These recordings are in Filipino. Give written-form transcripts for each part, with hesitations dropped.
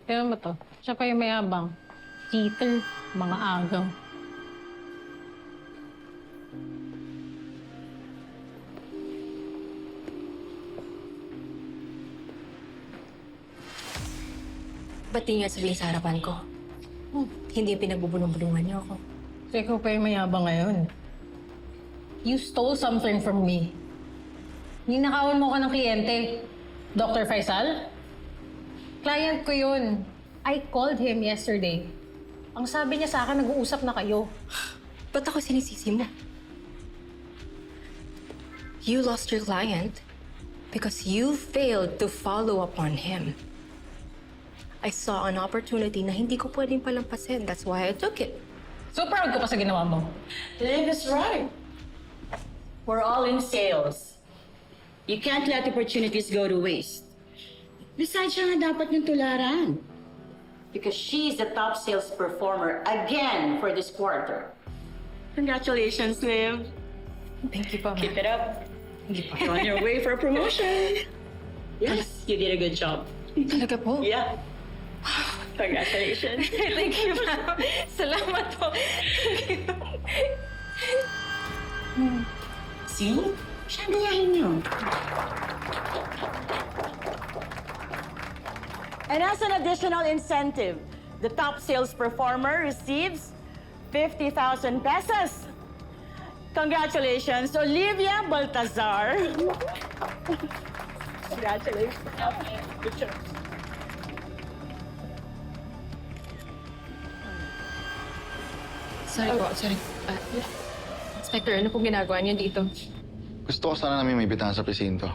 Tingnan mo to. Siya pa yung mayabang. Cheater, mga agaw. Ba't di nga sabihin sa harapan ko? Hindi pinagbubulong-bulungan niyo ako. So ikaw pa yung mayabang ngayon. You stole something from me. Ninakawan mo ka ng kliyente. Dr. Faisal? Client ko yun. I called him yesterday. Ang sabi niya sa akin, nag-uusap na kayo. Ba't ako sinisisi mo? You lost your client because you failed to follow up on him. I saw an opportunity na hindi ko pwedeng palampasin. That's why I took it. So proud ka pa sa ginawa mo. Liv is right. We're all in sales. You can't let opportunities go to waste. Besides, siya nga dapat yung tularan. Because she's the top sales performer again for this quarter. Congratulations, Liv. Thank you pa, Keep it up. Hindi pa. You're on your way for a promotion. Yes, you did a good job. Talaga po? Yeah. Congratulations. Thank you, ma'am. Salamat po. See? Siya gayahin niyo. And as an additional incentive, the top sales performer receives 50,000 pesos. Congratulations, Olivia Baltazar. Congratulations. Good job. Sorry po, sorry. Inspector, ano pong ginagawa niyo dito? Gusto ko sana namin may bitahan sa presinto.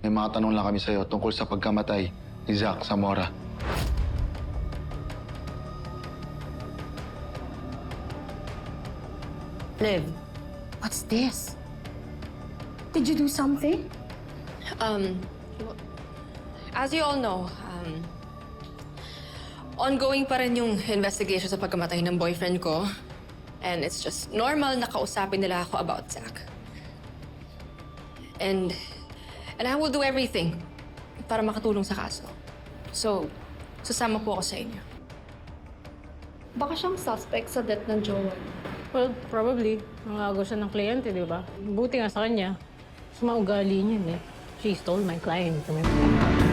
May mga tanong lang kami sa'yo tungkol sa pagkamatay ni Zach Zamora. Liv, what's this? Did you do something? As you all know, ongoing pa rin yung investigation sa pagkamatay ng boyfriend ko. And it's just normal na kausapin nila ako about Zach. And I will do everything para makatulong sa kaso. So, sasama po ako sa inyo. Baka siyang suspect sa death ng jowa niya. Well, probably. Nangago siya ng kliyente, di ba? Buti nga sa kanya. Mas maugali niya eh. She stole my client from him.